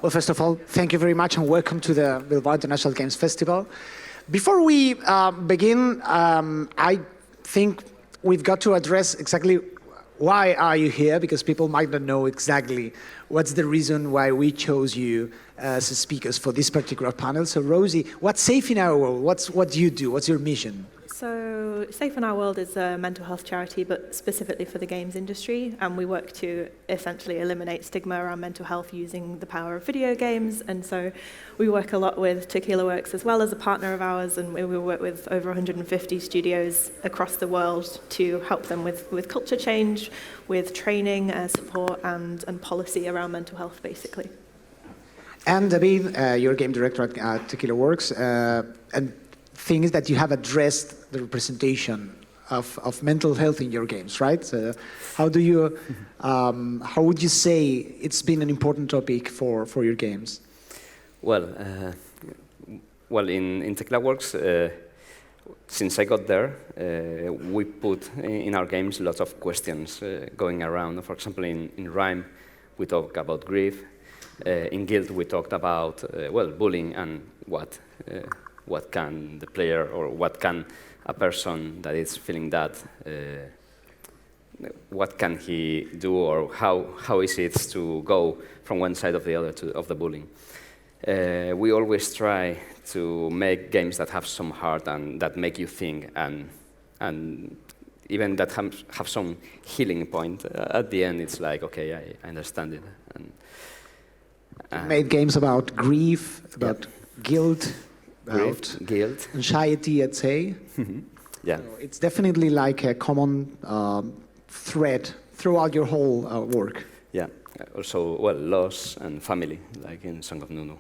Well, first of all, thank you very much and welcome to the Bilbao International Games Festival. Before we begin, I think we've got to address exactly why are you here, because people might not know exactly what's the reason why we chose you as speakers for this particular panel. So Rosie, what's Safe in Our World? What do you do? What's your mission? So Safe in Our World is a mental health charity, but specifically for the games industry, and we work to essentially eliminate stigma around mental health using the power of video games. And so we work a lot with Tequila Works as well as a partner of ours, and we work with over 150 studios across the world to help them with culture change, with training, support, and policy around mental health, basically. And David, you're game director at Tequila Works, and thing is that you have addressed the representation of mental health in your games, right? So how do you, how would you say it's been an important topic for your games? Well, in Tequila Works, since I got there, we put in our games lots of questions going around. For example, in Rhyme, we talk about grief. In Guild, we talked about, bullying and what can the player or what can a person that is feeling that, what can he do, or how is it to go from one side of the other of the bullying. We always try to make games that have some heart and that make you think, and even that have some healing point. At the end, it's like, okay, I understand it. You made games about grief, about guilt, about guilt, anxiety, I'd say. Yeah, so it's definitely like a common thread throughout your whole work. Yeah, also loss and family, like in Song of Nunu.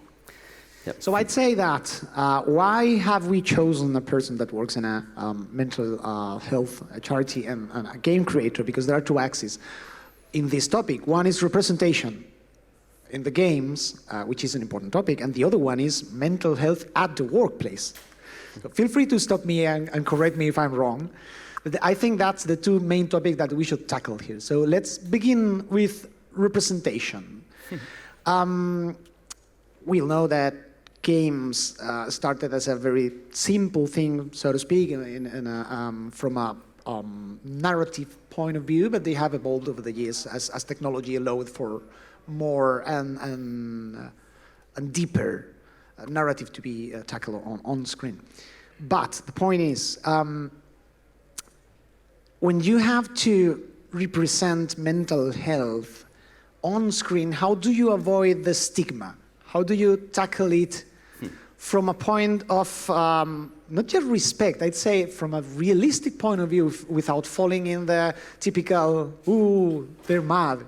Yep. So I'd say that why have we chosen a person that works in a mental health charity and a game creator? Because there are two axes in this topic. One is representation in the games, which is an important topic, and the other one is mental health at the workplace. So feel free to stop me and correct me if I'm wrong. But I think that's the two main topics that we should tackle here. So let's begin with representation. We'll know that games started as a very simple thing, so to speak, from a narrative point of view, but they have evolved over the years as technology allowed for more and deeper narrative to be tackled on screen. But the point is, when you have to represent mental health on screen, how do you avoid the stigma? How do you tackle it from a point of not just respect, I'd say from a realistic point of view, without falling in the typical, ooh, they're mad,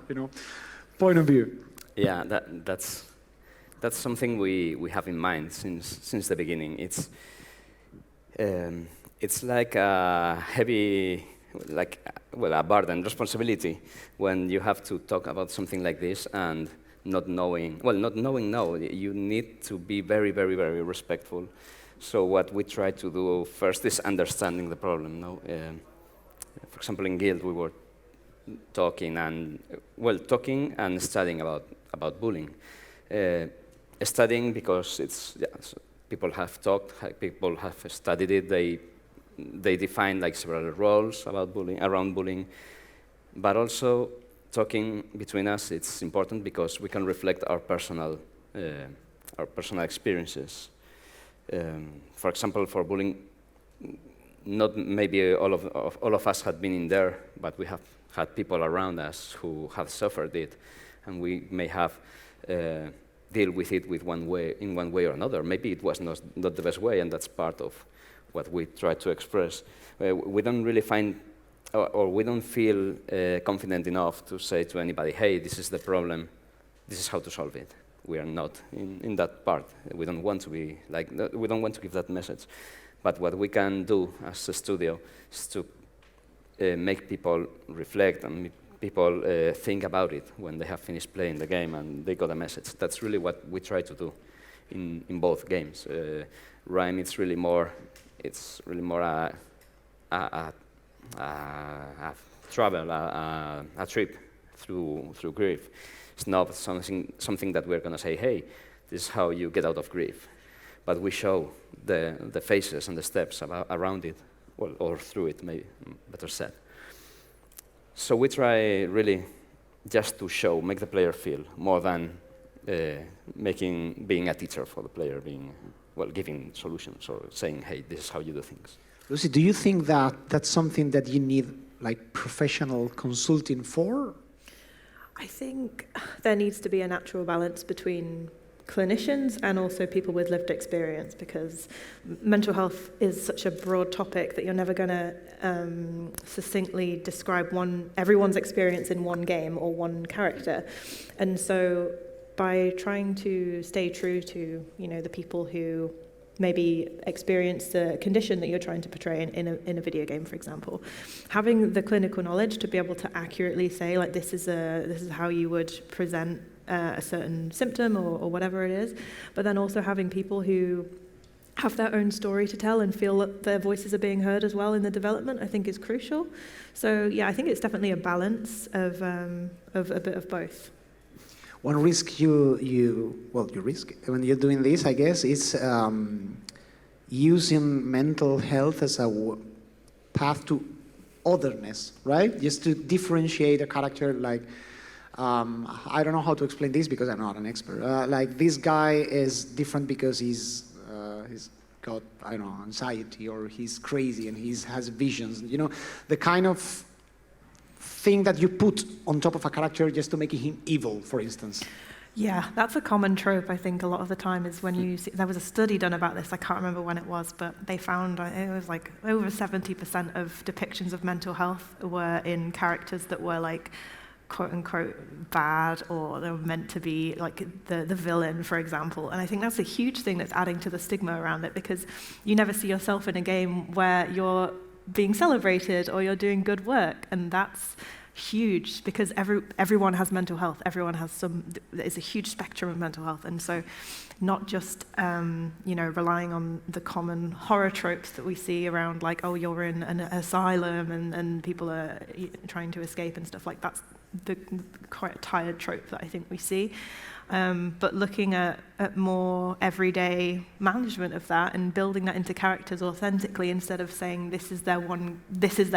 point of view? Yeah, that's something we have in mind since the beginning. It's like a heavy, a burden, responsibility when you have to talk about something like this and not knowing. No, you need to be very, very, very respectful. So what we try to do first is understanding the problem. For example, in Guild, we were talking and studying about bullying. Studying because people have talked, people have studied it. They define several roles around bullying, but also talking between us. It's important because we can reflect our personal experiences. For example, for bullying, not maybe all of us had been in there, but we have had people around us who have suffered it, and we may have deal with it in one way or another. Maybe it was not the best way, and that's part of what we try to express. We don't really find, or we don't feel confident enough to say to anybody, hey, this is the problem, this is how to solve it. We are not in that part. We don't want to be like, we don't want to give that message. But what we can do as a studio is to make people reflect and people think about it when they have finished playing the game and they got a message. That's really what we try to do in both games. Rhyme, it's really more a travel, a trip through grief. It's not something that we're going to say, hey, this is how you get out of grief. But we show the phases and the steps around it, well, or through it, maybe better said. So we try really just to show, make the player feel, more than being a teacher for the player, giving solutions or saying, hey, this is how you do things. Rosie, do you think that that's something that you need like professional consulting for? I think there needs to be a natural balance between clinicians and also people with lived experience, because mental health is such a broad topic that you're never going to succinctly describe everyone's experience in one game or one character. And so by trying to stay true to, the people who maybe experience the condition that you're trying to portray in a video game, for example, having the clinical knowledge to be able to accurately say, like, this is how you would present a certain symptom or whatever it is, but then also having people who have their own story to tell and feel that their voices are being heard as well in the development, I think is crucial. So yeah, I think it's definitely a balance of a bit of both. One risk you risk when you're doing this, I guess, is using mental health as a path to otherness, right? Just to differentiate a character, like, I don't know how to explain this because I'm not an expert. Like, this guy is different because he's got, I don't know, anxiety, or he's crazy and he has visions. The kind of thing that you put on top of a character just to make him evil, for instance. Yeah, that's a common trope, I think, a lot of the time, is when you see, there was a study done about this, I can't remember when it was, but they found it was like over 70% of depictions of mental health were in characters that were like, quote unquote, bad, or they were meant to be like the villain, for example. And I think that's a huge thing that's adding to the stigma around it, because you never see yourself in a game where you're being celebrated or you're doing good work, and that's huge, because everyone has mental health. Everyone has there's a huge spectrum of mental health, and so not just relying on the common horror tropes that we see around, like, oh, you're in an asylum and people are trying to escape and stuff like that's the quite tired trope that I think we see. But looking at more everyday management of that and building that into characters authentically, instead of saying this is their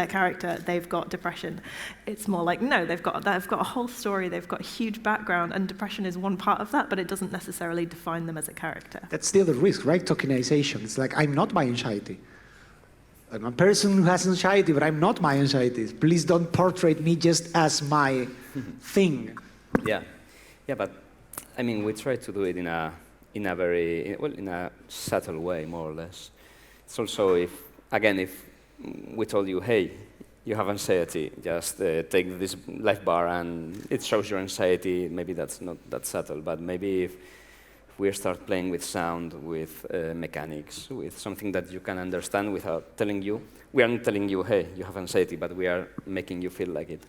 character, they've got depression. It's more like, no, they've got a whole story, they've got a huge background, and depression is one part of that, but it doesn't necessarily define them as a character. That's still the risk, right? Tokenization. It's like, I'm not my anxiety. I'm a person who has anxiety, but I'm not my anxiety. Please don't portray me just as my thing. Yeah, but I mean, we try to do it in a subtle way, more or less. It's also if we told you, hey, you have anxiety, just take this life bar and it shows your anxiety, maybe that's not that subtle, but maybe if we start playing with sound, with mechanics, with something that you can understand without telling you. We aren't telling you, hey, you have anxiety, but we are making you feel like it.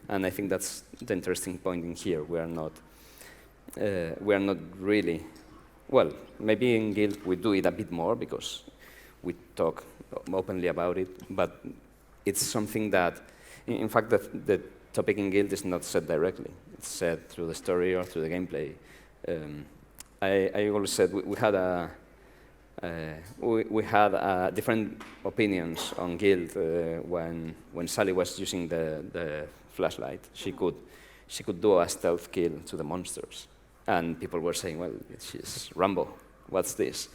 And I think that's the interesting point in here. We are not really, well, maybe in Guild we do it a bit more because we talk openly about it, but it's something that, in fact, the topic in Guild is not said directly. It's said through the story or through the gameplay. I always said we had different opinions on Guild when Sally was using the flashlight. She could do a stealth kill to the monsters, and people were saying, well, she's Rambo. What's this?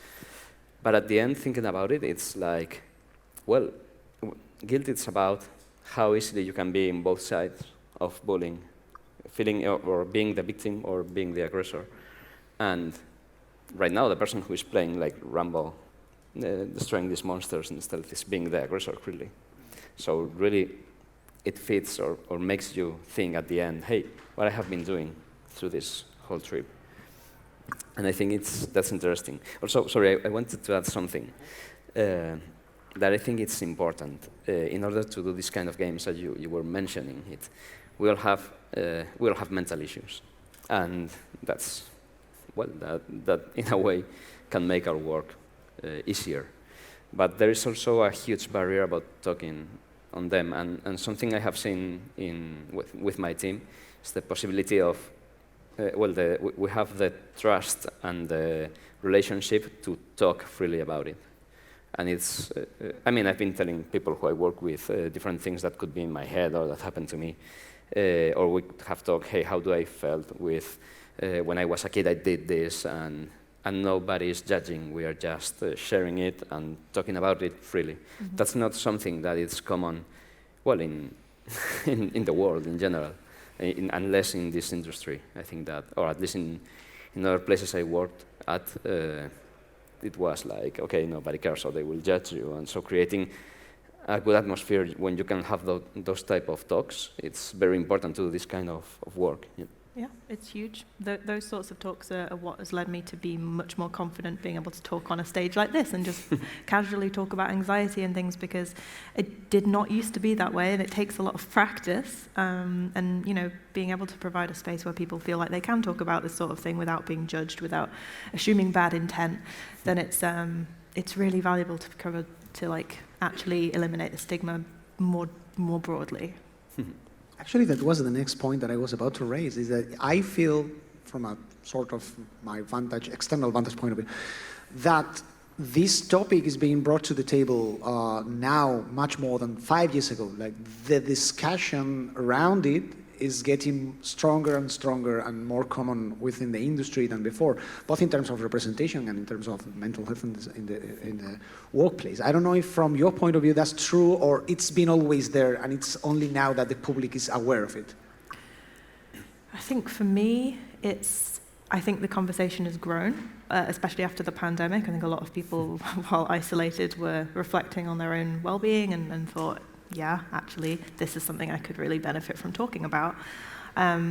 But at the end, thinking about it, it's like, well, Guild is about how easily you can be in both sides of bullying, feeling or being the victim or being the aggressor. And right now, the person who is playing like Rambo, destroying these monsters in stealth, is being the aggressor, really. So really, it fits or makes you think at the end, hey, what I have been doing through this whole trip. And I think that's interesting. Also, sorry, I wanted to add something that I think it's important in order to do this kind of games, as you were mentioning it. We all have mental issues, and that's, well, that in a way can make our work easier. But there is also a huge barrier about talking on them, and something I have seen with my team is the possibility of we have the trust and the relationship to talk freely about it. And it's, I mean, I've been telling people who I work with different things that could be in my head or that happened to me. Or we have talked, hey, how do I felt with, when I was a kid, I did this, and nobody is judging. We are just sharing it and talking about it freely. Mm-hmm. That's not something that is common, well, in the world in general, unless in this industry. I think that, or at least in other places I worked at, it was like, okay, nobody cares, so they will judge you. And so creating a good atmosphere when you can have those type of talks, it's very important to do this kind of work. Yeah. Yeah, it's huge. Those sorts of talks are what has led me to be much more confident being able to talk on a stage like this and just casually talk about anxiety and things, because it did not used to be that way, and it takes a lot of practice. And you know, being able to provide a space where people feel like they can talk about this sort of thing without being judged, without assuming bad intent, then it's really valuable to like actually eliminate the stigma more broadly. Actually, that was the next point that I was about to raise, is that I feel, from a sort of my external vantage point of view, that this topic is being brought to the table now much more than 5 years ago. Like, the discussion around it is getting stronger and stronger and more common within the industry than before, both in terms of representation and in terms of mental health in the workplace. I don't know if from your point of view that's true, or it's been always there and it's only now that the public is aware of it. I think for me, I think the conversation has grown, especially after the pandemic. I think a lot of people, while isolated, were reflecting on their own well-being and thought, yeah, actually, this is something I could really benefit from talking about.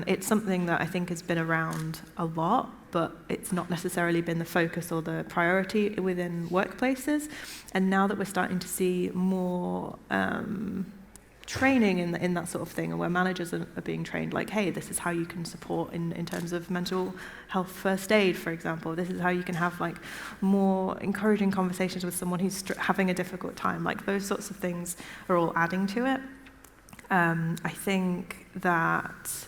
It's something that I think has been around a lot, but it's not necessarily been the focus or the priority within workplaces. And now that we're starting to see more training in that sort of thing, and where managers are being trained, like, hey, this is how you can support in terms of mental health first aid, for example. This is how you can have like more encouraging conversations with someone who's having a difficult time. Like, those sorts of things are all adding to it. I think that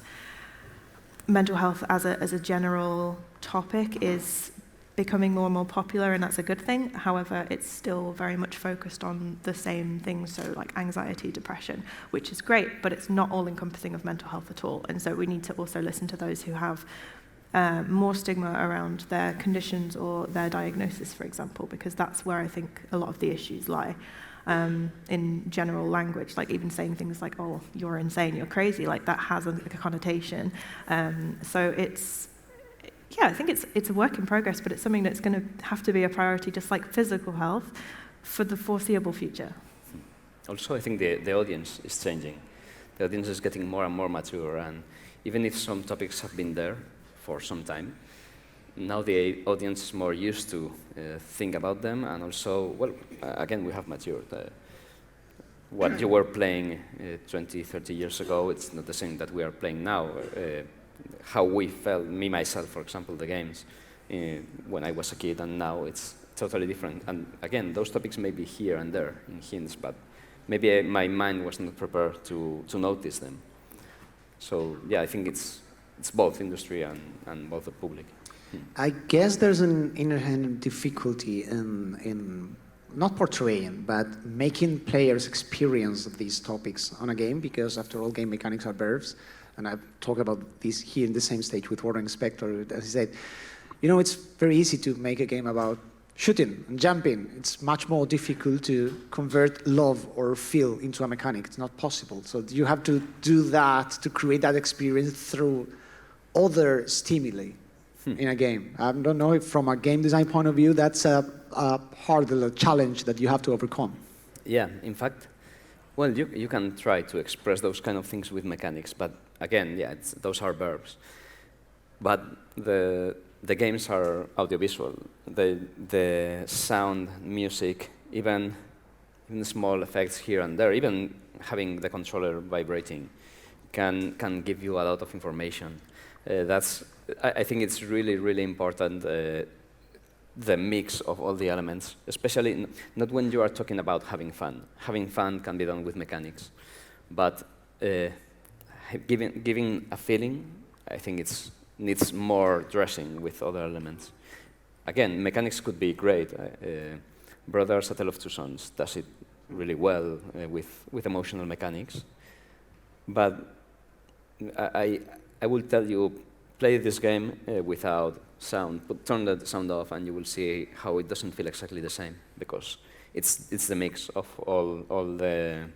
mental health as a general topic is becoming more and more popular, and that's a good thing. However, it's still very much focused on the same things, so like anxiety, depression, which is great, but it's not all-encompassing of mental health at all. And so we need to also listen to those who have more stigma around their conditions or their diagnosis, for example, because that's where I think a lot of the issues lie. In general language, like even saying things like, oh, you're insane, you're crazy, like that has a connotation. So I think it's a work in progress, but it's something that's going to have to be a priority, just like physical health, for the foreseeable future. Also, I think the audience is changing. The audience is getting more and more mature, and even if some topics have been there for some time, now the audience is more used to think about them, and also, well, again, we have matured. What you were playing 20, 30 years ago, it's not the same that we are playing now. How we felt, me, myself, for example, the games, when I was a kid, and now it's totally different. And again, those topics may be here and there in hints, but maybe my mind was not prepared to notice them. So yeah, I think it's both industry and both the public. I guess there's an inherent difficulty in not portraying, but making players experience these topics on a game, because after all, game mechanics are verbs. And I've talked about this here in the same stage with Warren Spector. As he said, you know, it's very easy to make a game about shooting and jumping. It's much more difficult to convert love or feel into a mechanic. It's not possible. So you have to do that to create that experience through other stimuli in a game. I don't know if from a game design point of view, that's a hard challenge that you have to overcome. Yeah, in fact, well, you can try to express those kind of things with mechanics, but again, yeah, those are verbs. But the games are audiovisual. The sound, music, even small effects here and there, even having the controller vibrating, can give you a lot of information. I think it's really, really important, the mix of all the elements, especially not when you are talking about having fun. Having fun can be done with mechanics, but giving a feeling, I think it's needs more dressing with other elements. Again, mechanics could be great. Brothers, A Tale of Two Sons does it really well with emotional mechanics. But I will tell you, play this game without sound. Turn the sound off, and you will see how it doesn't feel exactly the same, because it's the mix of all the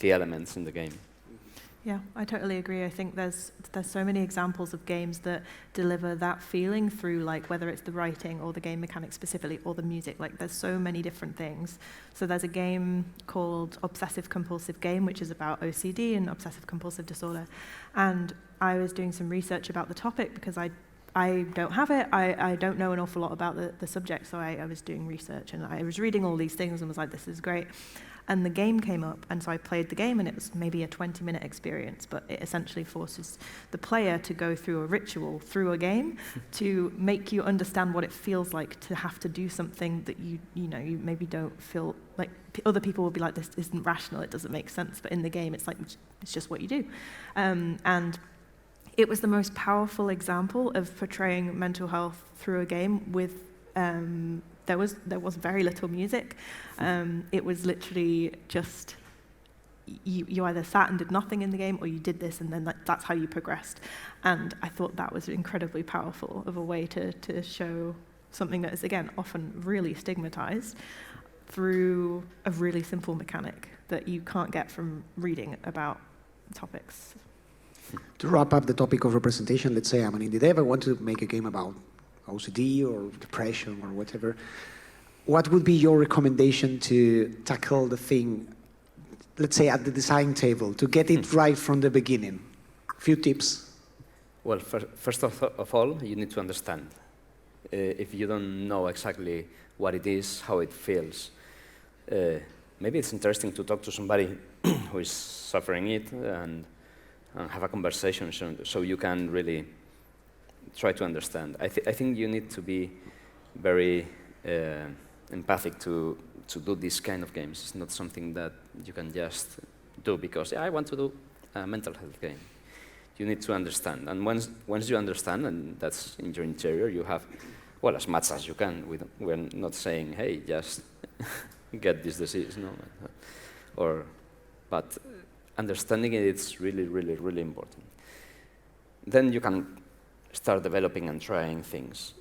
elements in the game. Yeah, I totally agree. I think there's so many examples of games that deliver that feeling through, like, whether it's the writing or the game mechanics specifically or the music. Like, there's so many different things. So there's a game called Obsessive Compulsive Game, which is about OCD and obsessive compulsive disorder. And I was doing some research about the topic because I don't have it. I don't know an awful lot about the subject, so I was doing research, and I was reading all these things and was like, this is great. And the game came up, and so I played the game, and it was maybe a 20-minute experience, but it essentially forces the player to go through a ritual through a game to make you understand what it feels like to have to do something that you maybe don't feel like. Other people will be like, this isn't rational, it doesn't make sense, but in the game, it's like, it's just what you do. And it was the most powerful example of portraying mental health through a game with there was very little music. It was literally just you either sat and did nothing in the game, or you did this, and then that's how you progressed. And I thought that was incredibly powerful of a way to show something that is, again, often really stigmatized through a really simple mechanic that you can't get from reading about topics. To wrap up the topic of representation, let's say I'm an indie dev, I want to make a game about OCD or depression or whatever. What would be your recommendation to tackle the thing, let's say at the design table, to get it right from the beginning? A few tips. Well, first of all, you need to understand. If you don't know exactly what it is, how it feels, maybe it's interesting to talk to somebody who is suffering it and have a conversation so you can really try to understand. I think you need to be very empathic to do these kind of games. It's not something that you can just do because I want to do a mental health game. You need to understand, and once you understand, and that's in your interior, you have, well, as much as you can. We're not saying, hey, just get this disease, no. But understanding it is really, really, really important. Then you can start developing and trying things.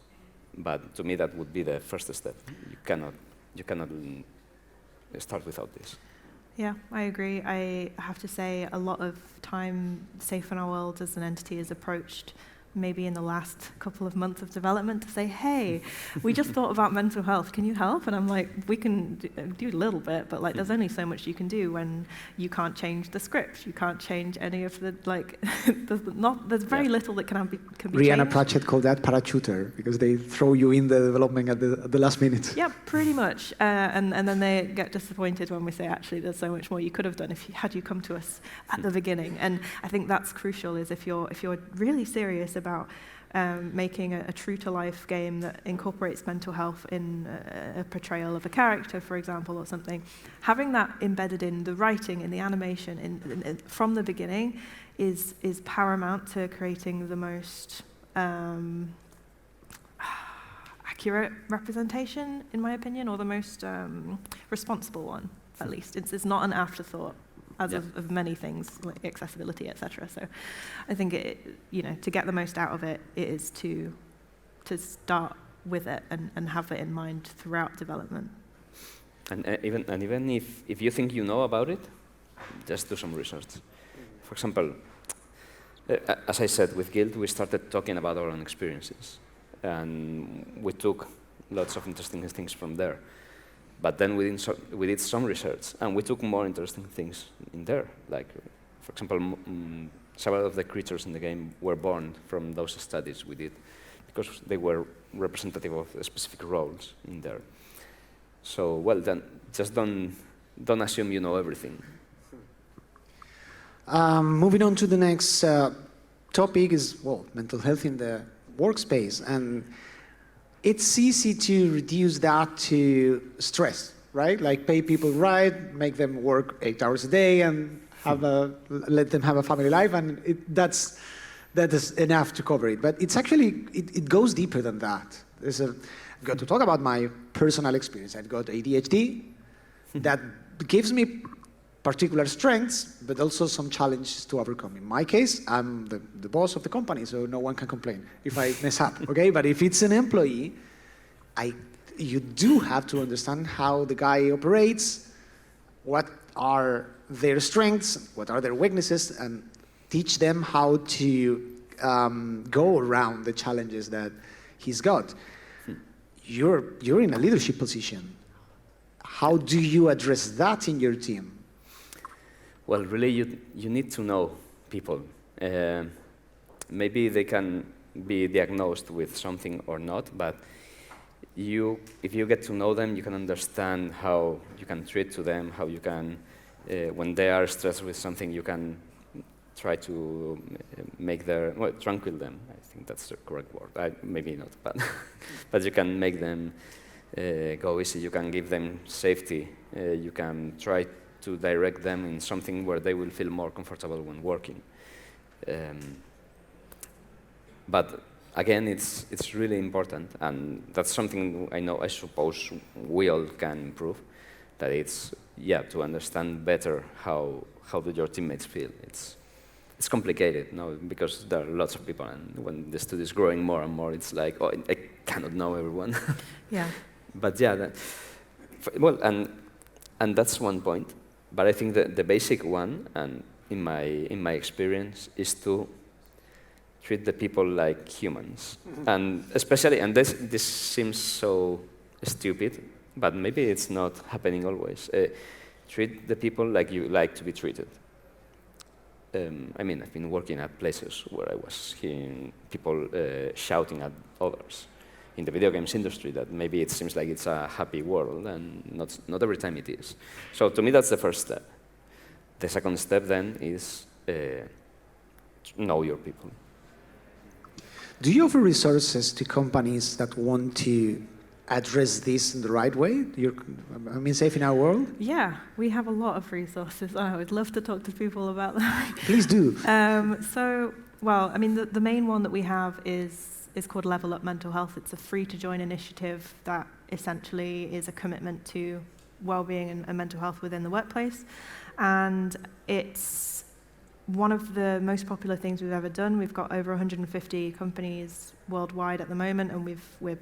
But to me, that would be the first step. You cannot start without this. Yeah, I agree. I have to say a lot of time Safe in Our World as an entity is approached maybe in the last couple of months of development to say, hey, we just thought about mental health, can you help? And I'm like, we can do a little bit, but like there's only so much you can do when you can't change the script, you can't change any of the, like, there's very little that can be Rihanna changed. Pratchett called that parachuter, because they throw you in the development at the last minute. Yeah, pretty much. And then they get disappointed when we say, actually, there's so much more you could have done had you come to us at the beginning. And I think that's crucial, is if you're really serious about making a true-to-life game that incorporates mental health in a portrayal of a character, for example, or something, having that embedded in the writing, in the animation, from the beginning is paramount to creating the most accurate representation, in my opinion, or the most responsible one, at least. It's not an afterthought, as of many things, like accessibility, etc. So I think to get the most out of it, it is to start with it and have it in mind throughout development. And even if you think you know about it, just do some research. For example, as I said, with Guild, we started talking about our own experiences. And we took lots of interesting things from there. But then we did some research, and we took more interesting things in there. Like, for example, several of the creatures in the game were born from those studies we did, because they were representative of specific roles in there. So, well, then, just don't assume you know everything. Moving on to the next topic is, well, mental health in the workspace. And it's easy to reduce that to stress, right? Like pay people right, make them work 8 hours a day, and let them have a family life, and that's that is enough to cover it. But it's actually, it goes deeper than that. I've got to talk about my personal experience. I've got ADHD that gives me particular strengths, but also some challenges to overcome. In my case, I'm the boss of the company, so no one can complain if I mess up, okay? But if it's an employee, you do have to understand how the guy operates, what are their strengths, what are their weaknesses, and teach them how to go around the challenges that he's got. You're in a leadership position. How do you address that in your team? Well, really, you need to know people. Maybe they can be diagnosed with something or not, but if you get to know them, you can understand how you can treat to them, how you can, when they are stressed with something, you can try to tranquil them. I think that's the correct word. Maybe not, but but you can make them go easy. You can give them safety. You can try to direct them in something where they will feel more comfortable when working. But again, it's really important, and that's something I suppose we all can improve. That it's to understand better how do your teammates feel. It's complicated, no, because there are lots of people, and when the studio is growing more and more, it's like, oh, I cannot know everyone. Yeah. But and that's one point. But I think that the basic one, and in my experience, is to treat the people like humans, and especially, and this seems so stupid, but maybe it's not happening always. Treat the people like you like to be treated. I mean, I've been working at places where I was hearing people shouting at others in the video games industry, that maybe it seems like it's a happy world, and not every time it is. So to me, that's the first step. The second step then is know your people. Do you offer resources to companies that want to address this in the right way? Safe in our world? Yeah, we have a lot of resources. I would love to talk to people about that. Please do. The main one that we have is called Level Up Mental Health. It's a free-to-join initiative that essentially is a commitment to well-being and mental health within the workplace. And it's one of the most popular things we've ever done. We've got over 150 companies worldwide at the moment, and we're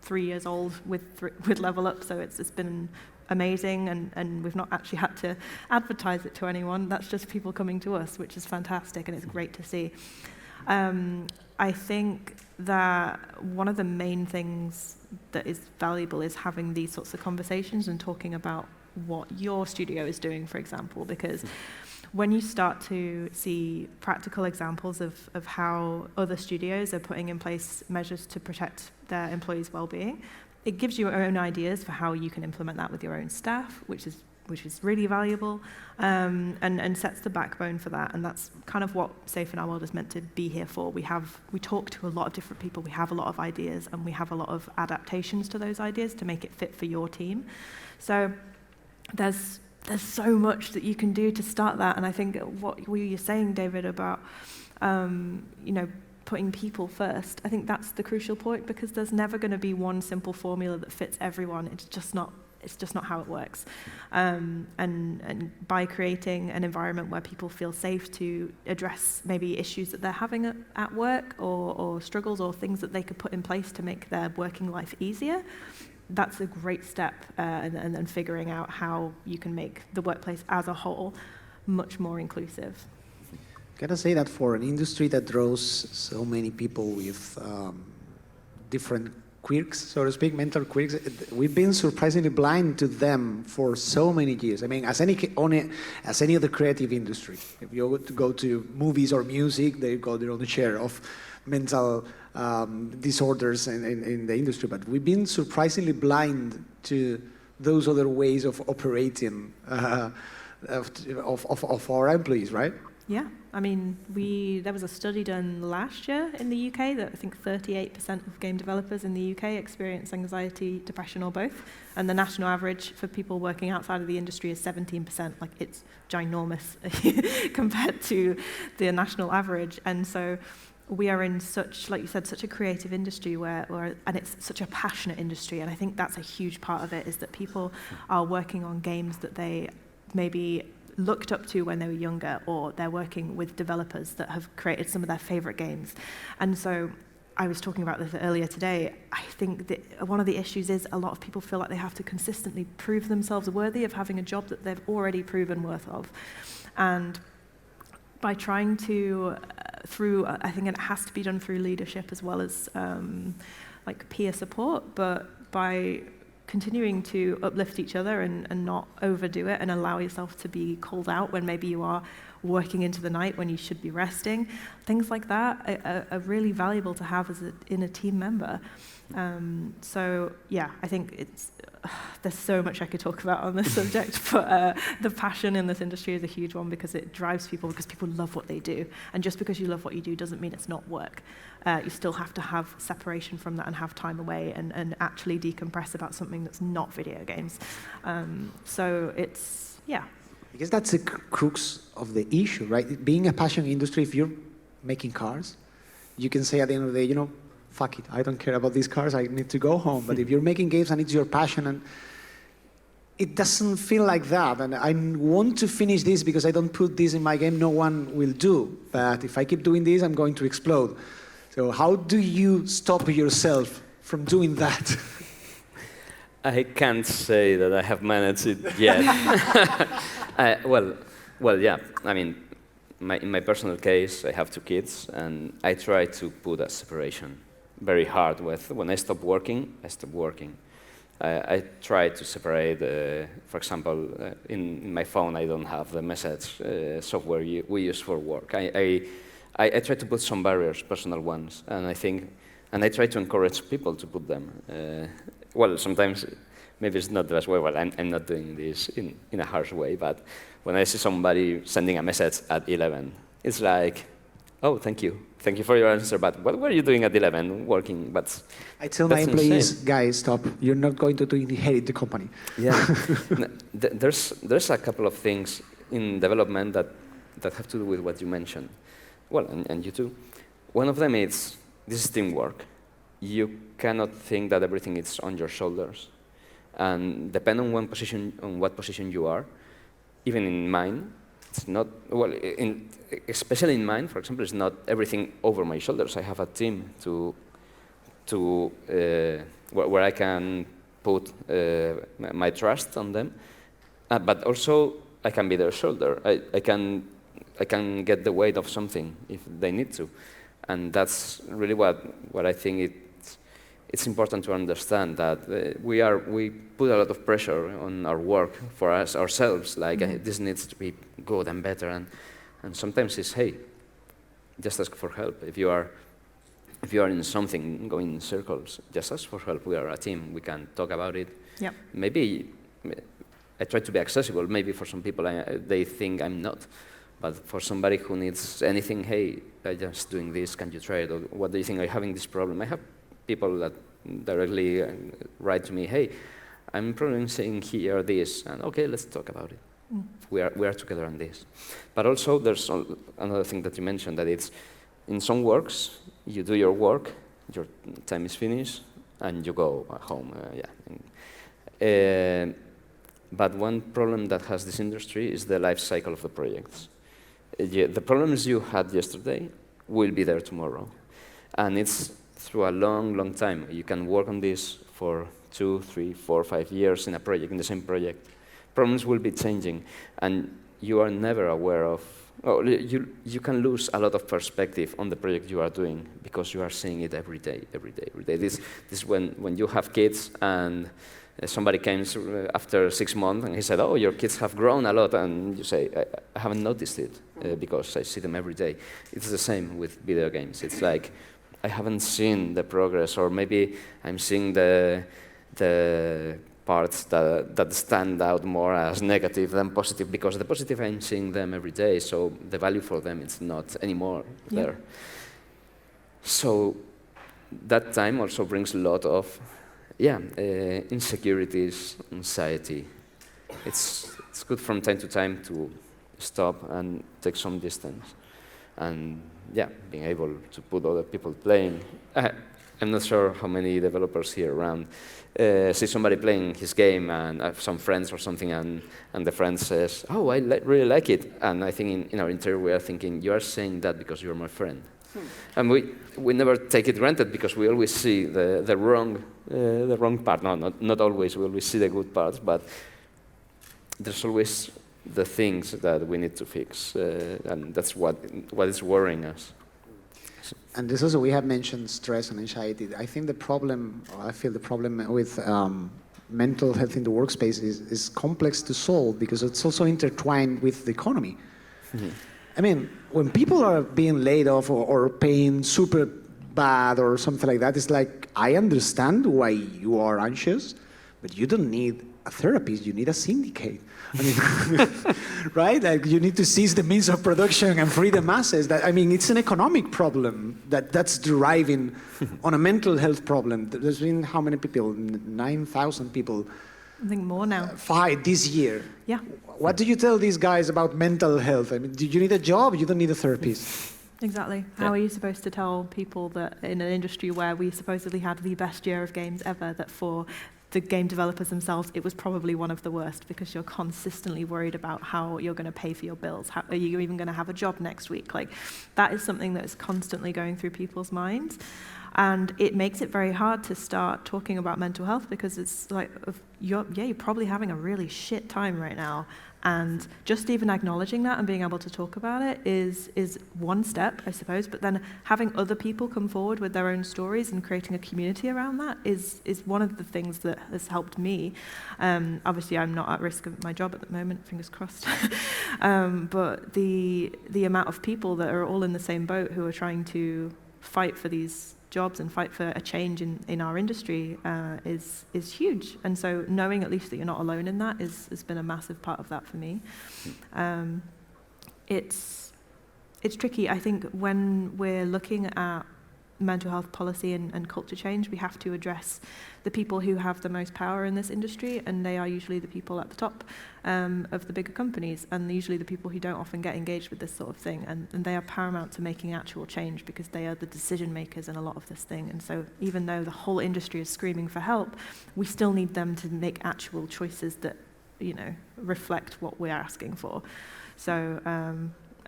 3 years old with Level Up, so it's been amazing, and we've not actually had to advertise it to anyone. That's just people coming to us, which is fantastic, and it's great to see. I think that one of the main things that is valuable is having these sorts of conversations and talking about what your studio is doing, for example, because when you start to see practical examples of how other studios are putting in place measures to protect their employees' well-being, it gives you your own ideas for how you can implement that with your own staff, which is really valuable, and sets the backbone for that. And that's kind of what Safe in Our World is meant to be here for. We talk to a lot of different people, we have a lot of ideas, and we have a lot of adaptations to those ideas to make it fit for your team. So there's so much that you can do to start that. And I think what you're saying, David, about putting people first, I think that's the crucial point, because there's never going to be one simple formula that fits everyone. It's just not how it works. And by creating an environment where people feel safe to address maybe issues that they're having at work, or struggles, or things that they could put in place to make their working life easier, that's a great step, and then figuring out how you can make the workplace as a whole much more inclusive. Gotta say that for an industry that draws so many people with different quirks, so to speak, mental quirks, we've been surprisingly blind to them for so many years. I mean, as any other creative industry, if you go to movies or music, they've got their own share of mental disorders in the industry, but we've been surprisingly blind to those other ways of operating of our employees, right? Yeah, I mean, there was a study done last year in the UK that I think 38% of game developers in the UK experience anxiety, depression, or both, and the national average for people working outside of the industry is 17%. Like, it's ginormous compared to the national average, and so we are in such, like you said, such a creative industry and it's such a passionate industry, and I think that's a huge part of it, is that people are working on games that they maybe looked up to when they were younger, or they're working with developers that have created some of their favorite games. And so I was talking about this earlier today. I think that one of the issues is a lot of people feel like they have to consistently prove themselves worthy of having a job that they've already proven worth of. And by trying to, I think it has to be done through leadership as well as like peer support, but by continuing to uplift each other and not overdo it and allow yourself to be called out when maybe you are working into the night when you should be resting. Things like that are really valuable to have in a team member. So yeah, I think there's so much I could talk about on this subject, but the passion in this industry is a huge one because it drives people, because people love what they do. And just because you love what you do doesn't mean it's not work. You still have to have separation from that and have time away and actually decompress about something that's not video games. So it's, yeah. I guess that's the crux of the issue, right? Being a passion industry, if you're making cars, you can say at the end of the day, fuck it, I don't care about these cars, I need to go home. But if you're making games and it's your passion, and it doesn't feel like that. And I want to finish this because I don't put this in my game, no one will do. But if I keep doing this, I'm going to explode. So how do you stop yourself from doing that? I can't say that I have managed it yet. Well, yeah. I mean, in my personal case, I have 2 kids, and I try to put a separation very hard with. When I stop working, I stop working. I try to separate, for example, in my phone, I don't have the message software we use for work. I try to put some barriers, personal ones, and I try to encourage people to put them. Well, sometimes maybe it's not the best way. Well, I'm not doing this in a harsh way, but when I see somebody sending a message at 11, it's like, oh, thank you for your answer, but what were you doing at 11? Working, but I tell my employees, guys, stop. You're not going to inherit the company. Yeah, there's a couple of things in development that have to do with what you mentioned. Well, and you too. One of them is, this is teamwork. You cannot think that everything is on your shoulders. And depending on what position you are, even in mine, it's not, well, especially in mine, for example, it's not everything over my shoulders. I have a team where I can put my trust on them, but also I can be their shoulder. I can get the weight of something if they need to. And that's really what I think it's important to understand, that we put a lot of pressure on our work for ourselves, like this needs to be good and better, and sometimes it's, hey, just ask for help. If you are in something going in circles, just ask for help. We are a team. We can talk about it. Yep. Maybe I try to be accessible. Maybe for some people they think I'm not. But for somebody who needs anything, hey, I'm just doing this, can you try it? Or what do you think, I'm having this problem? I have people that directly write to me, hey, I'm experiencing here this, and okay, let's talk about it. We are together on this. But also there's another thing that you mentioned, that it's, in some works, you do your work, your time is finished, and you go home, but one problem that has this industry is the life cycle of the projects. The problems you had yesterday will be there tomorrow. And it's through a long, long time. You can work on this for 2, 3, 4, 5 years in a project, in the same project. Problems will be changing, and you are never aware of, you can lose a lot of perspective on the project you are doing because you are seeing it every day. This is when you have kids and somebody came after 6 months and he said, oh, your kids have grown a lot, and you say, I haven't noticed it because I see them every day. It's the same with video games. It's like, I haven't seen the progress, or maybe I'm seeing the parts that stand out more as negative than positive, because the positive, I'm seeing them every day, so the value for them is not anymore there. So that time also brings a lot of insecurities, anxiety. It's good from time to time to stop and take some distance. and yeah, being able to put other people playing. I'm not sure how many developers here around see somebody playing his game and have some friends or something, and the friend says, "Oh, I really like it," and I think in our interview we are thinking, "You are saying that because you're my friend." And we never take it granted because we always see the wrong part. No, not always. We always see the good parts, but there's always the things that we need to fix, and that's what is worrying us. And this also, we have mentioned stress and anxiety. I think the problem, or I feel the problem with mental health in the workspace is complex to solve because it's also intertwined with the economy. Mm-hmm. I mean, when people are being laid off or paying super bad or something like that, it's like, I understand why you are anxious, but you don't need a therapist, you need a syndicate. I mean, right? Like, you need to seize the means of production and free the masses. I mean, it's an economic problem that's deriving on a mental health problem. There's been how many people? 9,000 people. I think more now. Fight this year. Yeah. What do you tell these guys about mental health? I mean, do you need a job? You don't need a therapist. Exactly. How are you supposed to tell people that in an industry where we supposedly had the best year of games ever, that for the game developers themselves, it was probably one of the worst because you're consistently worried about how you're going to pay for your bills. How, are you even going to have a job next week? Like, that is something that is constantly going through people's minds. And it makes it very hard to start talking about mental health because it's like, you're probably having a really shit time right now. And just even acknowledging that and being able to talk about it is one step, I suppose. But then having other people come forward with their own stories and creating a community around that is one of the things that has helped me. Obviously, I'm not at risk of my job at the moment, fingers crossed. But the amount of people that are all in the same boat who are trying to fight for these jobs and fight for a change in our industry is huge. And so knowing at least that you're not alone in that has been a massive part of that for me. It's tricky. I think when we're looking at mental health policy and culture change, we have to address the people who have the most power in this industry, and they are usually the people at the top of the bigger companies, and usually the people who don't often get engaged with this sort of thing, and they are paramount to making actual change because they are the decision makers in a lot of this thing. And so even though the whole industry is screaming for help, we still need them to make actual choices that, you know, reflect what we're asking for. So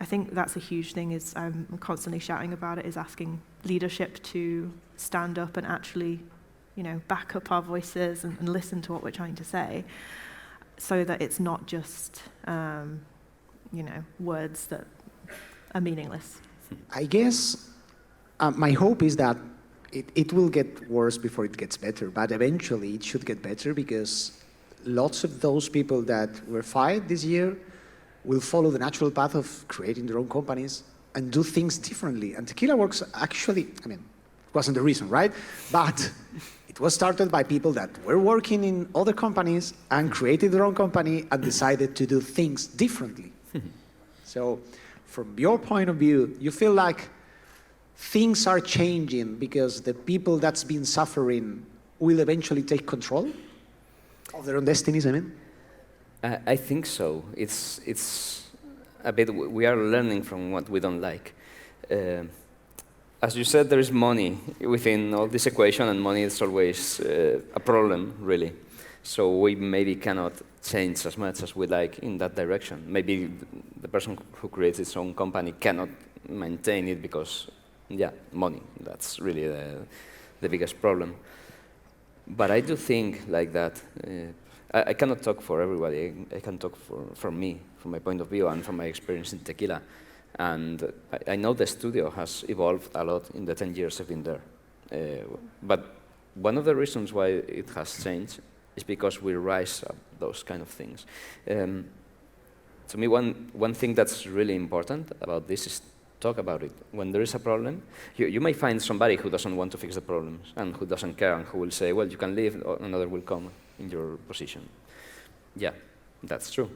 I think that's a huge thing, is I'm constantly shouting about it, is asking leadership to stand up and actually, you know, back up our voices and listen to what we're trying to say, so that it's not just, you know, words that are meaningless. I guess my hope is that it will get worse before it gets better, but eventually it should get better because lots of those people that were fired this year will follow the natural path of creating their own companies and do things differently. And Tequila Works actually, I mean, it wasn't the reason, right? But it was started by people that were working in other companies and created their own company and decided to do things differently. So from your point of view, you feel like things are changing because the people that's been suffering will eventually take control of their own destinies, I mean? I think so. It's a bit, we are learning from what we don't like. As you said, there is money within all this equation, and money is always a problem, really. So we maybe cannot change as much as we like in that direction. Maybe the person who creates his own company cannot maintain it because, yeah, money, that's really the biggest problem. But I do think like that. I cannot talk for everybody. I can talk for me, from my point of view and from my experience in Tequila. And I know the studio has evolved a lot in the 10 years I've been there. But one of the reasons why it has changed is because we rise up those kind of things. To me, one thing that's really important about this is talk about it. When there is a problem, you may find somebody who doesn't want to fix the problems and who doesn't care and who will say, well, you can leave, or another will come in your position. Yeah, that's true.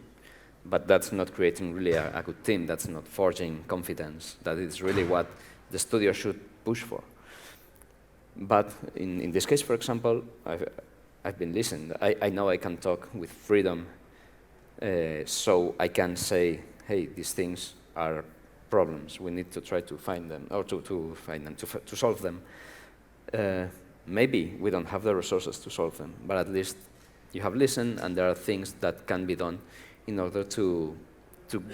But that's not creating really a good team. That's not forging confidence. That is really what the studio should push for. But in this case, for example, I've been listened. I know I can talk with freedom, so I can say, hey, these things are problems. We need to try to find them, or to solve them. Maybe we don't have the resources to solve them, but at least you have listened, and there are things that can be done in order to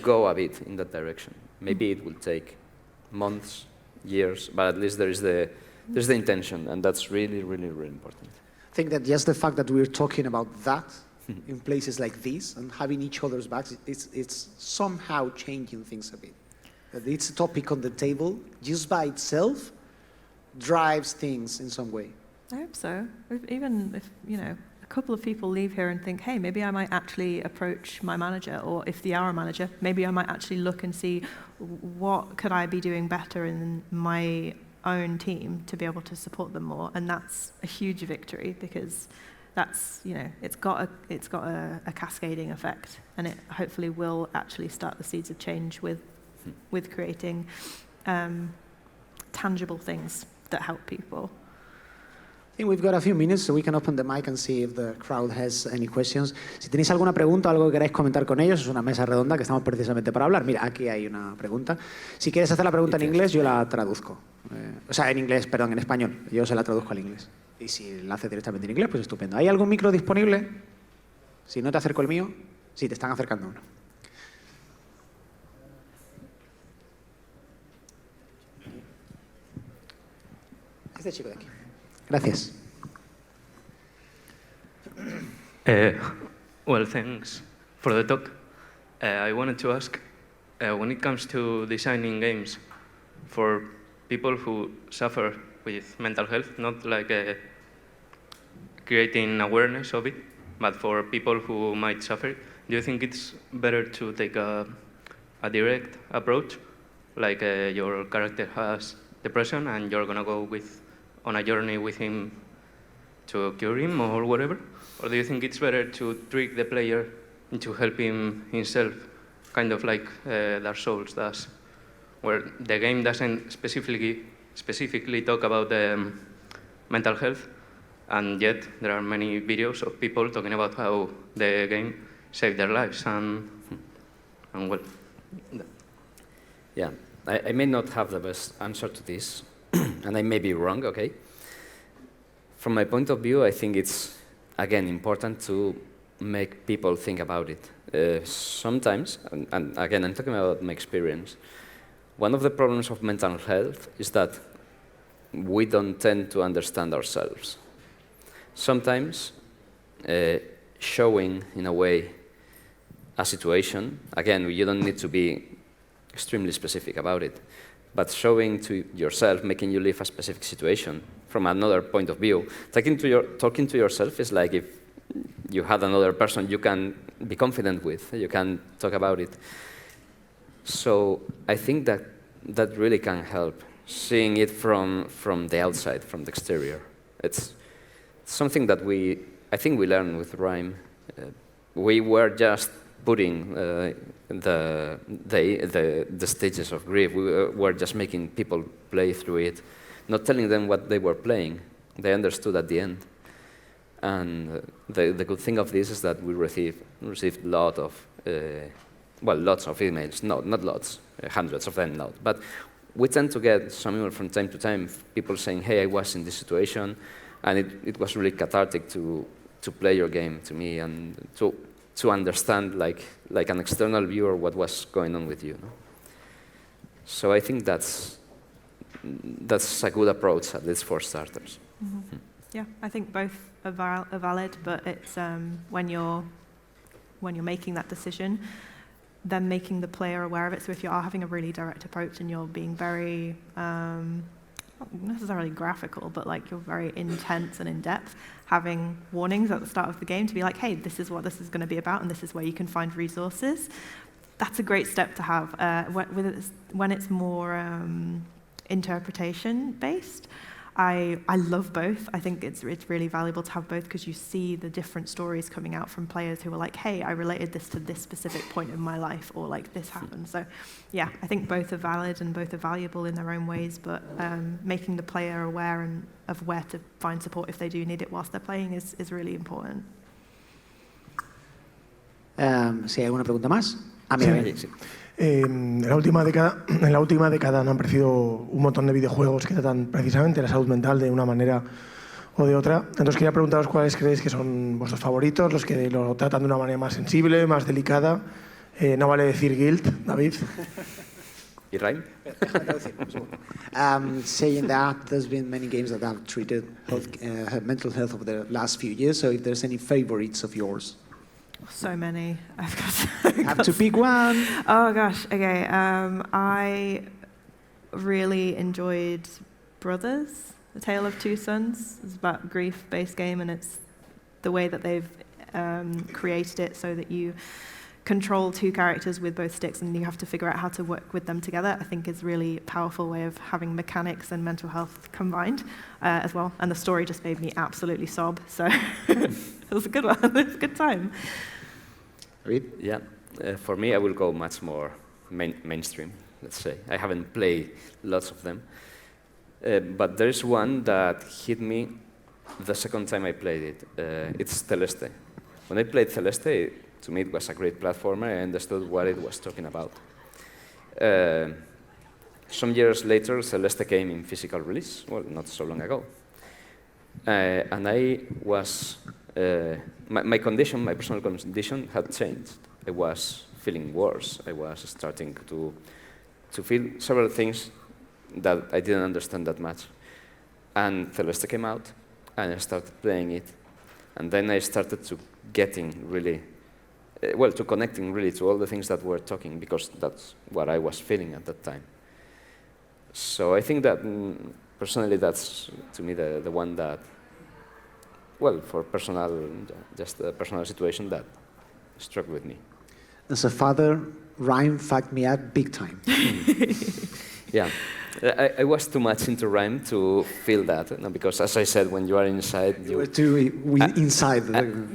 go a bit in that direction. Maybe it will take months, years, but at least there's the intention, and that's really, really, really important. I think that just the fact that we're talking about that in places like this and having each other's backs, it's somehow changing things a bit. That it's a topic on the table, just by itself, drives things in some way. I hope so. Even if, a couple of people leave here and think, hey, maybe I might actually approach my manager, or if they are a manager, maybe I might actually look and see what could I be doing better in my own team to be able to support them more. And that's a huge victory, because that's, it's got a cascading effect, and it hopefully will actually start the seeds of change with creating tangible things that help people. I think we've got a few minutes, so we can open the mic and see if the crowd has any questions. Si tenéis alguna pregunta o algo que queráis comentar con ellos, es una mesa redonda que estamos precisamente para hablar. Mira, aquí hay una pregunta. Si quieres hacer la pregunta en inglés, yo la traduzco. O sea, en inglés, perdón, en español. Yo se la traduzco al inglés. Y si la hace directamente en inglés, pues estupendo. ¿Hay algún micro disponible? Si no te acerco el mío. Sí, te están acercando uno. Este chico de aquí. Gracias. Well, thanks for the talk. I wanted to ask, when it comes to designing games for people who suffer with mental health, not like creating awareness of it, but for people who might suffer, do you think it's better to take a direct approach, like your character has depression and you're going to go on a journey with him to cure him or whatever? Or do you think it's better to trick the player into helping himself, kind of like Dark Souls does, where the game doesn't specifically talk about mental health, and yet there are many videos of people talking about how the game saved their lives, and well. Yeah, I may not have the best answer to this, and I may be wrong, okay? From my point of view, I think it's, again, important to make people think about it. Sometimes, and again, I'm talking about my experience, one of the problems of mental health is that we don't tend to understand ourselves. Sometimes showing, in a way, a situation, again, you don't need to be extremely specific about it, but showing to yourself, making you live a specific situation from another point of view. Talking to yourself is like if you had another person you can be confident with, you can talk about it. So I think that really can help, seeing it from the outside, from the exterior. It's something that I think we learned with Rhyme. We were just putting the stages of grief. We were just making people play through it, not telling them what they were playing. They understood at the end. And the good thing of this is that we received lots of emails. No, not lots, hundreds of them, not. But we tend to get some email from time to time, people saying, hey, I was in this situation, and it was really cathartic to play your game to me and to understand, like an external viewer, what was going on with you. No? So I think that's a good approach, at least for starters. Mm-hmm. Yeah, I think both are valid, but it's when you're making that decision, then making the player aware of it. So if you are having a really direct approach and you're being very, not necessarily graphical, but like you're very intense and in-depth, having warnings at the start of the game to be like, hey, this is what this is going to be about, and this is where you can find resources. That's a great step to have. When it's more interpretation-based, I love both. I think it's really valuable to have both, because you see the different stories coming out from players who are like, hey, I related this to this specific point in my life, or like this happened. So yeah, I think both are valid and both are valuable in their own ways, but making the player aware of where to find support if they do need it whilst they're playing is really important. Si hay alguna pregunta más. Mira, Sí, sí. En la última década han aparecido un montón de videojuegos que tratan precisamente la salud mental de una manera o de otra. Entonces quería preguntaros cuáles creéis que son vuestros favoritos, los que lo tratan de una manera más sensible, más delicada. No vale decir guilt, David. ¿Y Ryan? Saying that there's been many games that have treated mental health over the last few years, so if there's any favorites of yours. So many. I've got Have to pick one. Oh gosh. Okay. I really enjoyed Brothers, A Tale of Two Sons. It's about a grief-based game, and it's the way that they've created it so that you control two characters with both sticks, and you have to figure out how to work with them together. I think is really a powerful way of having mechanics and mental health combined as well. And the story just made me absolutely sob. So it was a good one. It was a good time. Yeah, for me, I will go much more mainstream, let's say. I haven't played lots of them. But there's one that hit me the second time I played it. It's Celeste. When I played Celeste, to me it was a great platformer. I understood what it was talking about. Some years later, Celeste came in physical release, well, not so long ago. And I was, my condition, my personal condition had changed. I was feeling worse. I was starting to feel several things that I didn't understand that much. And Celeste came out, and I started playing it. And then I started to getting really, to connecting really to all the things that were talking, because that's what I was feeling at that time. So I think that, personally, that's, to me, the one that, well, for personal, just a personal situation that struck with me. As a father, Rhyme fucked me up big time. Yeah. I was too much into Rhyme to feel that, no, because as I said, when you are inside, You were too inside.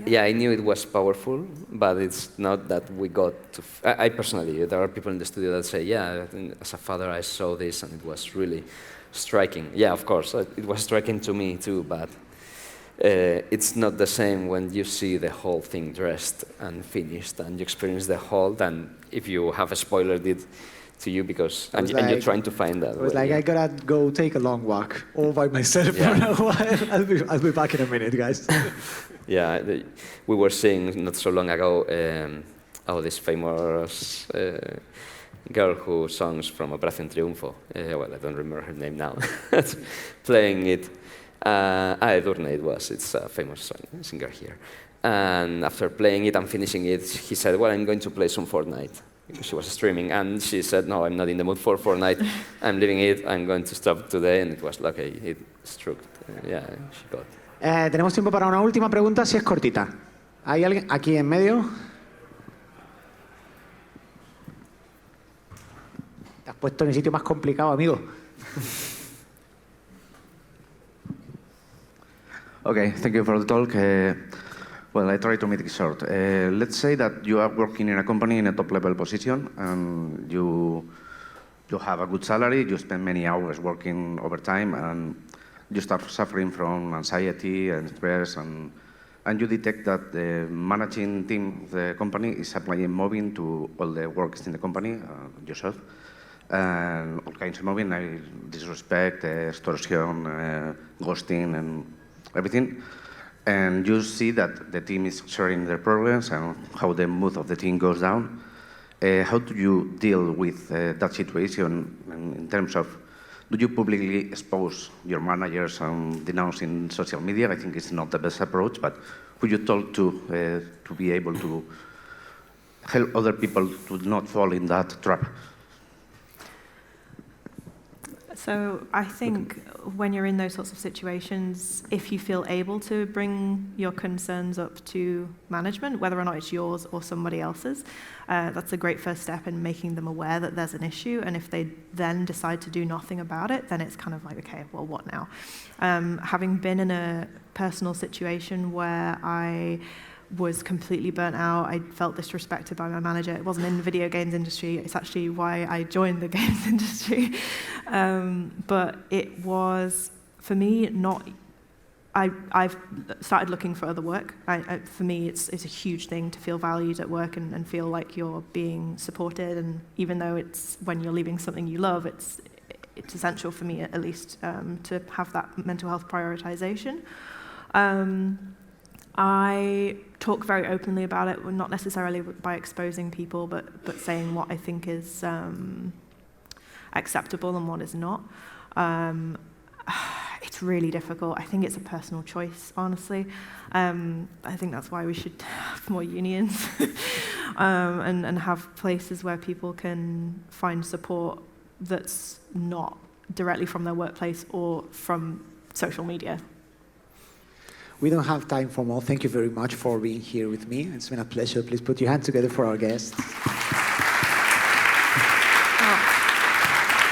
yeah, I knew it was powerful, but it's not that we got to. I personally, there are people in the studio that say, yeah, as a father, I saw this and it was really striking. Yeah, of course, it was striking to me too, but it's not the same when you see the whole thing dressed and finished and you experience the whole than if you have a spoilered it to you because and you're trying to find that. It was like, I gotta go take a long walk all by myself for a while. I'll be back in a minute, guys. Yeah, we were seeing not so long ago this famous girl who songs from Operación Triunfo. Well, I don't remember her name now. Playing it. Edurne it was. It's a famous singer here. And after playing it and finishing it, he said, well, I'm going to play some Fortnite. Because she was streaming, and she said, no, I'm not in the mood for Fortnite. I'm leaving it. I'm going to stop today. And it was like, okay, it struck. Yeah, she got. Tenemos tiempo para una última pregunta, si es cortita. ¿Hay alguien aquí en medio? Te has puesto en el sitio más complicado, amigo. Okay, thank you for the talk. Well, I try to make it short. Let's say that you are working in a company in a top-level position, and you have a good salary, you spend many hours working overtime, and you start suffering from anxiety and stress, and you detect that the managing team of the company is applying mobbing to all the workers in the company, yourself, and all kinds of mobbing, disrespect, extortion, ghosting, and everything. And you see that the team is sharing their problems and how the mood of the team goes down. How do you deal with that situation in terms of, do you publicly expose your managers and denounce in social media? I think it's not the best approach, but who you told to be able to help other people to not fall in that trap? So I think when you're in those sorts of situations, if you feel able to bring your concerns up to management, whether or not it's yours or somebody else's, that's a great first step in making them aware that there's an issue. And if they then decide to do nothing about it, then it's kind of like, okay, well, what now? Having been in a personal situation where I was completely burnt out. I felt disrespected by my manager. It wasn't in the video games industry. It's actually why I joined the games industry. But it was, for me, not I've started looking for other work. For me, it's a huge thing to feel valued at work and feel like you're being supported. And even though it's when you're leaving something you love, it's essential for me, at least, to have that mental health prioritization. I talk very openly about it, not necessarily by exposing people, but saying what I think is acceptable and what is not. It's really difficult. I think it's a personal choice, honestly. I think that's why we should have more unions and have places where people can find support that's not directly from their workplace or from social media. We don't have time for more. Thank you very much for being here with me. It's been a pleasure. Please put your hands together for our guests.